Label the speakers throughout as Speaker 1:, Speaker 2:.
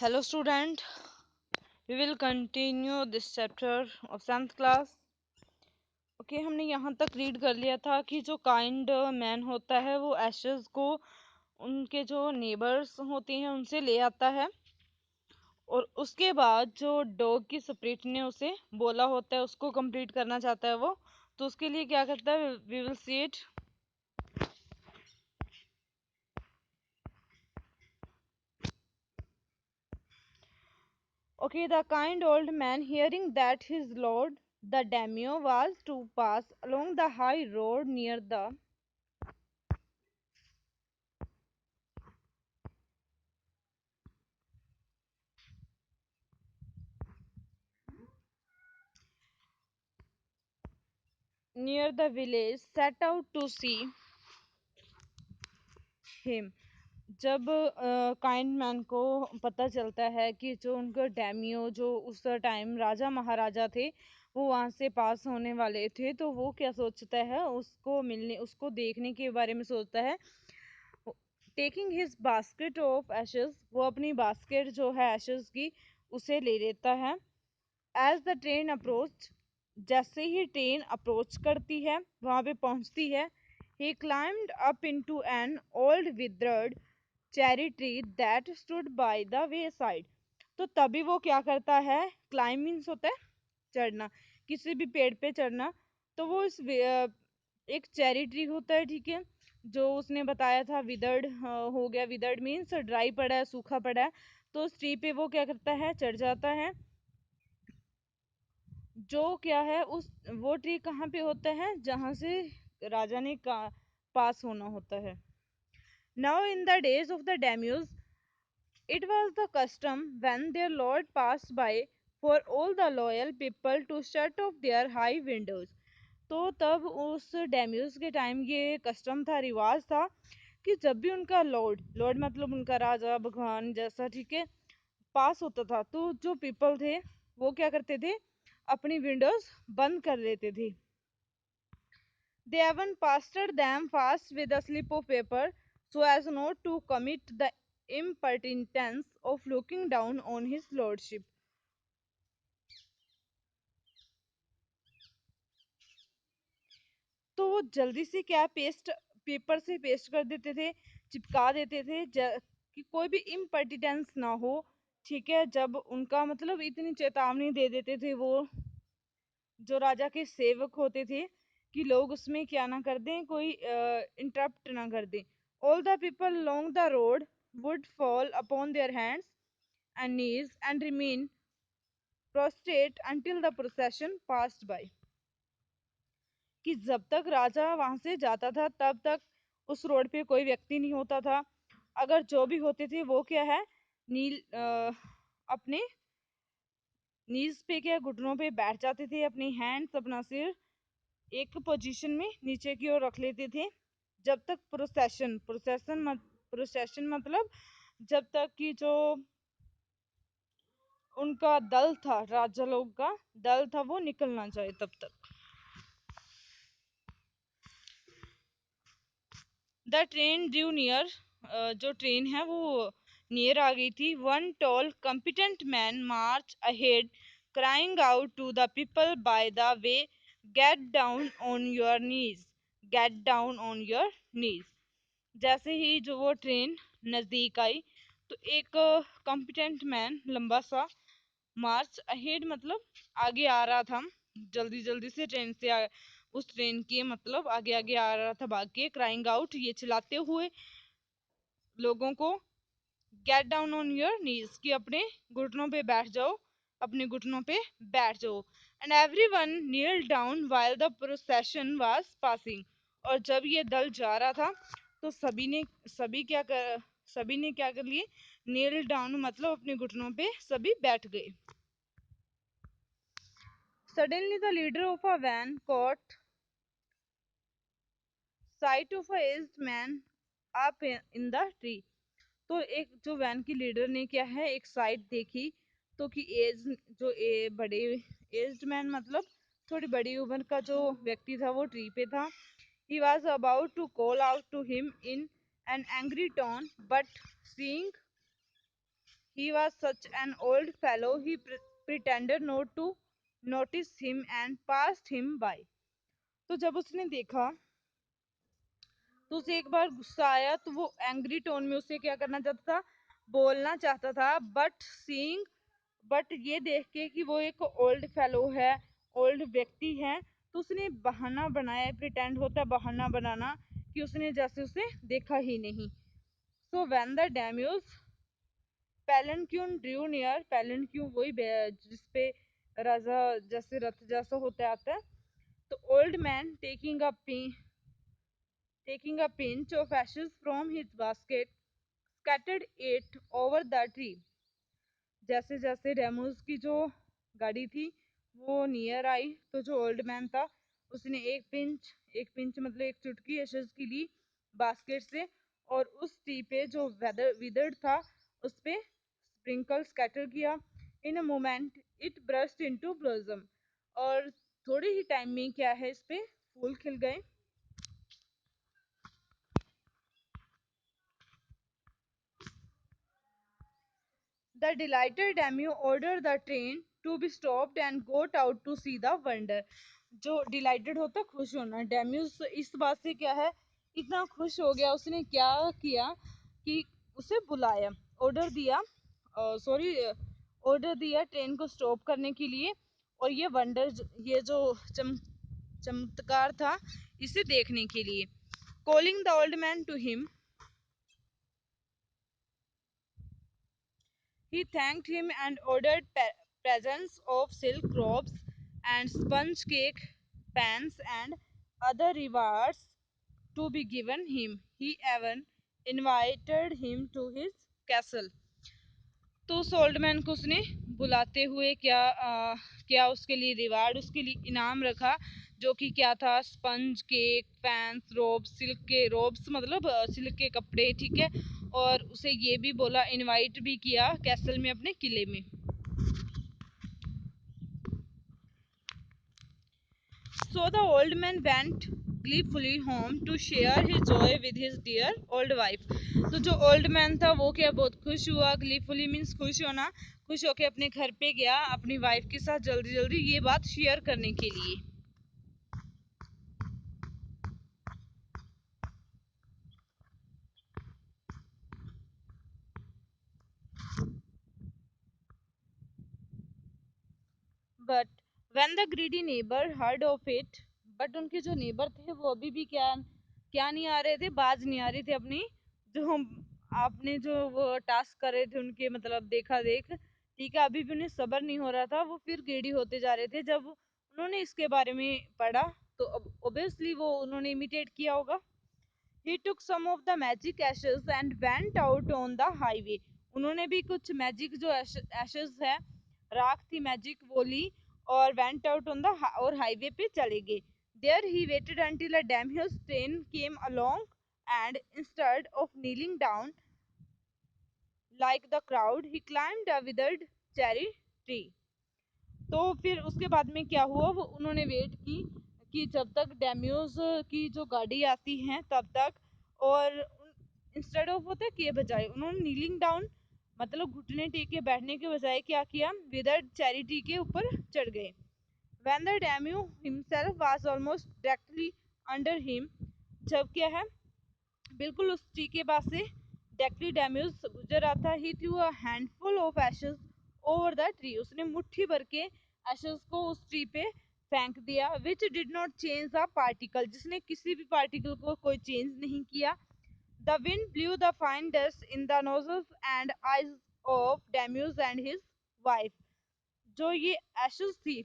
Speaker 1: Hello student, we will continue this chapter of 7th class. Okay हमने यहाँ तक read कर लिया था कि जो काइंड मैन होता है वो एशेस को उनके जो नेबर्स होते हैं उनसे ले आता है और उसके बाद जो डॉग की स्पिरिट ने उसे बोला होता है उसको कंप्लीट करना चाहता है वो, तो उसके लिए क्या करता है, we will see it. Okay, the kind old man, hearing that his lord, the daimyo, was to pass along the high road near the village, set out to see him. जब काइंड मैन को पता चलता है कि जो उनका डैमियो जो उस टाइम राजा महाराजा थे वो वहां से पास होने वाले थे, तो वो क्या सोचता है, उसको मिलने उसको देखने के बारे में सोचता है. Taking his basket of ashes, वो अपनी बास्केट जो है एशेस की उसे ले लेता है. एज द ट्रेन अप्रोच, जैसे ही ट्रेन अप्रोच करती है वहां पे पहुंचती है, he climbed up into an old withered cherry tree that stood by the wayside. तो तभी वो क्या करता है, क्लाइंब मीन्स होता है चढ़ना, किसी भी पेड़ पे चढ़ना. तो वो एक चेरी ट्री होता है, ठीक है, जो उसने बताया था विदर्ड हो गया. विदर्ड मीन्स ड्राई पड़ा है, सूखा पड़ा है. तो उस ट्री पे वो क्या करता है, चढ़ जाता है. जो क्या है उस वो ट्री कहाँ पे होता है, जहाँ से राजा ने पास होना होता है. Now in the days of the daimyos, it was the custom when their lord passed by for all the loyal people to shut off their high windows. तो तब उस डेम्यूज के टाइम ये कस्टम था, रिवाज था कि जब भी उनका लॉर्ड लॉर्ड मतलब उनका राजा भगवान जैसा, ठीक है, पास होता था तो जो पीपल थे वो क्या करते थे, अपनी विंडोज बंद कर लेते थे. They even pasted them fast with a slip of paper so as not to commit the impertinence of looking down on his lordship. तो वो जल्दी से क्या पेस्ट पेपर से पेस्ट कर देते थे, चिपका देते थे कि कोई भी इम्पर्टिटेंस ना हो. ठीक है, जब उनका मतलब इतनी चेतावनी दे देते थे वो जो राजा के सेवक होते थे कि लोग उसमें क्या ना कर दें, कोई इंटरप्ट ना कर दें. All the people along the road would fall upon their hands and knees and remain prostrate until the procession passed by. कि जब तक राजा वहां से जाता था तब तक उस रोड पे कोई व्यक्ति नहीं होता था. अगर जो भी होते थे वो क्या है, नील अपने नीज पे क्या घुटनों पे बैठ जाते थे, अपनी हैंड्स अपना सिर एक पोजीशन में नीचे की ओर रख लेते थे. जब तक प्रोसेशन मतलब जब तक कि जो उनका दल था, राजा लोग का दल था, वो निकल ना जाए तब तक. द ट्रेन ड्यू नियर, जो ट्रेन है वो नियर आ गई थी. One tall competent man march ahead crying out to the people by the way, get down on your knees, get down on your knees. जैसे ही जो वो ट्रेन नजदीक आई तो एक कॉम्पिटेंट मैन लंबा सा मार्च अहेड मतलब आगे आ रहा था, जल्दी जल्दी से ट्रेन से उस ट्रेन के मतलब आगे आगे आ रहा था भाग के, क्राइंग आउट ये चिल्लाते हुए लोगों को, गेट डाउन ऑन योर नीज कि अपने घुटनों पे बैठ जाओ, अपने घुटनों पे बैठ जाओ. And every one kneel down while the procession was passing. और जब ये दल जा रहा था तो सभी ने क्या कर लिए, नील डाउन मतलब अपने घुटनों पे सभी बैठ गए. Suddenly the leader of a van caught sight of a aged man up in the tree. तो एक जो वैन की लीडर ने क्या है, एक साइड देखी तो कि बड़े एज्ड मैन मतलब थोड़ी बड़ी उम्र का जो व्यक्ति था वो ट्री पे था. He was about to call out to him in an angry tone, but seeing He was such an old fellow, he pretended not to notice him and passed him by. तो जब उसने देखा तो उसे एक बार गुस्सा आया, तो वो एंग्री टोन में उसे क्या करना चाहता था, बोलना चाहता था, बट ये देख के कि वो एक ओल्ड फेलो है, ओल्ड व्यक्ति है, तो उसने बहाना बनाया, प्रिटेंड होता है बहाना बनाना, कि उसने जैसे उसे देखा ही नहीं। So when the daimyo's palanquin drew near, palanquin वही जिसपे राजा जैसे रथ जैसा होता आता है, तो old man taking a pinch of ashes from his basket scattered it over the tree। जैसे जैसे रेमोस की जो गाड़ी थी वो नियर आई, तो जो ओल्ड मैन था उसने एक पिंच मतलब एक चुटकी एशेस की ली बास्केट से, और उस ट्री पे जो विदर्ड था उस पे स्प्रिंकल स्कैटर किया। In a moment it burst into blossom, और थोड़े ही टाइम में क्या है, इस पे फूल खिल गए। The delighted Daimyo ordered the train to be stopped and got out to see the wonder। जो डिलाइटेड होता, खुश होना, डेम्यूस इस बात से क्या है, इतना खुश हो गया, उसने क्या किया कि उसे बुलाया, ऑर्डर दिया, सॉरी ऑर्डर दिया ट्रेन को स्टॉप करने के लिए, और ये वंडर, ये जो चमत्कार था, इसे देखने के लिए। Calling the old man to him, he thanked him and ordered presents of silk robes and sponge cake pans and other rewards to be given him। He even invited him to his castle। तो उस old man को उसने बुलाते हुए क्या उसके लिए reward, उसके लिए इनाम रखा, जो कि क्या था, स्पंज केक, पैंस, रोब्स, सिल्क के रोब्स मतलब सिल्क के कपड़े, ठीक है, और उसे ये भी बोला, इनवाइट भी किया कैसल में, अपने किले में। So the old man went gleefully home to share his joy with his dear old wife। तो जो ओल्ड मैन था वो क्या बहुत खुश हुआ, ग्लीफुली मीन्स खुश होना, खुश होके अपने घर पे गया अपनी वाइफ के साथ जल्दी जल्दी ये बात शेयर करने के लिए। But when the greedy neighbour heard of it, but उनके जो नेबर थे वो अभी भी क्या नहीं आ रहे थे, बाज नहीं आ रही थे अपनी, जो हम आपने जो वो टास्क कर रहे थे उनके मतलब देखा देख, ठीक है, अभी भी उन्हें सब्र नहीं हो रहा था, वो फिर ग्रीडी होते जा रहे थे। जब उन्होंने इसके बारे में पढ़ा तो अब ऑब्वियसली वो उन्होंने इमिटेट किया होगा। He took some of the magic ashes and went out on the highway। उन्होंने भी कुछ मैजिक जो एशेस है, राख थी मैजिक, वो ली और went out on the और हाईवे पे चले गए। There he waited until a Daimyo's train came along and instead of kneeling down like the crowd, he climbed a withered cherry tree। तो फिर उसके बाद में क्या हुआ, वो उन्होंने वेट की कि जब तक डेम्यूज की जो गाड़ी आती है तब तक, और इंस्टेड ऑफ होता है के बजाय उन्होंने नीलिंग डाउन मतलब घुटने टेक के बैठने के बजाय क्या किया, विदर चैरिटी के ऊपर चढ़ गए। When the daimyo himself was almost directly under him, जब क्या है बिल्कुल उस ट्री के पास से डायरेक्टली डैम्यूज गुजर रहा था, he threw a handful of ashes over the tree, उसने मुट्ठी भर के एशेस को उस ट्री पे फेंक दिया, which did not change the particle, जिसने किसी भी पार्टिकल को कोई चेंज नहीं किया। The wind blew the fine dust in the nozzles and eyes of daimyo's and his wife. जो ये एशेस थी,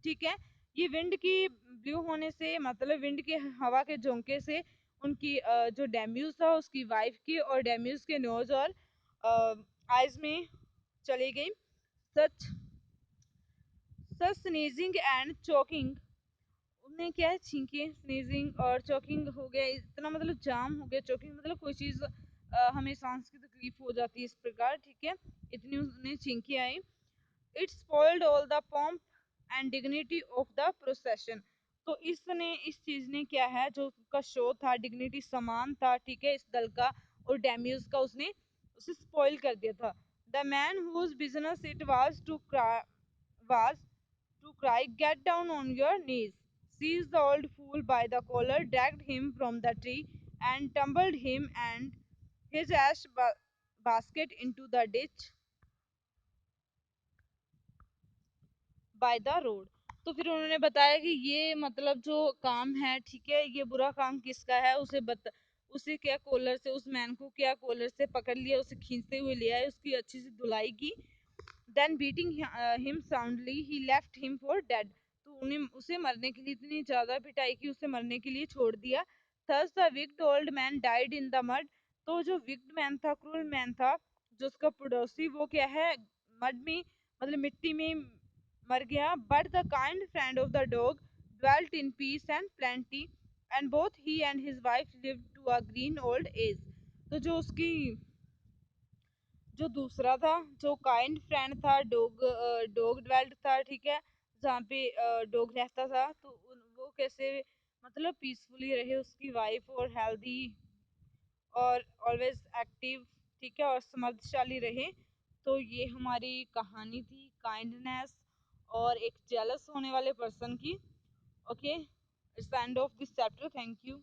Speaker 1: ठीक है, ये विंड की ब्लू होने से मतलब विंड के हवा के झोंके से उनकी जो डैम्यूज था उसकी वाइफ की और डैम्यूज के नोज और आईज में चली गई। सच सच स्नीजिंग एंड चोकिंग, उन्हें क्या है, छींके, स्नीजिंग और चोकिंग हो गया, इतना मतलब जाम हो गया, चोकिंग मतलब कोई चीज़ हमें सांस की तकलीफ हो जाती है इस प्रकार, ठीक है, इतनी उन्हें छींके आई। It spoiled all the pomp and dignity of the procession. तो इस चीज ने क्या है, जो उसका शो था, डिग्निटी, सम्मान था, ठीक है, इस दल का और डैम्यूज का, उसने उसे स्पॉइल कर दिया था। The man whose business it was to cry, "Get down on your knees!" seized the old fool by the collar, dragged him from the tree, and tumbled him and his basket into the ditch by the road. तो फिर उन्होंने बताया कि ये मतलब जो काम है, ठीक है, ये बुरा काम किसका है, उसे क्या कॉलर से, उस मैन को क्या कॉलर से पकड़ लिया, उसे खींचते हुए ले आए, उसकी अच्छी सी धुलाई की। Then beating him soundly he left him for dead. तो उन्हें उसे मरने के लिए इतनी ज्यादा पिटाई की, उसे मरने के लिए छोड़ दिया। Thus the wicked old man died in the mud. तो जो विक्ड मैन था, क्रूर मैन था, जो उसका पड़ोसी, वो क्या है, मड में मतलब मिट्टी में मर गया। But the kind friend of the dog dwelt in peace and plenty, and both he and his wife lived to a green old age। तो जो उसकी जो दूसरा था, जो काइंड फ्रेंड था, डॉग ड्वेल्ट था, ठीक है, जहाँ पे डॉग रहता था, तो वो कैसे मतलब पीसफुली रहे, उसकी वाइफ, और हेल्दी और ऑलवेज एक्टिव, ठीक है, और समर्थशाली रहे। तो ये हमारी कहानी थी काइंडनेस और एक जेलस होने वाले पर्सन की। Okay, it's the end of this chapter. Thank you.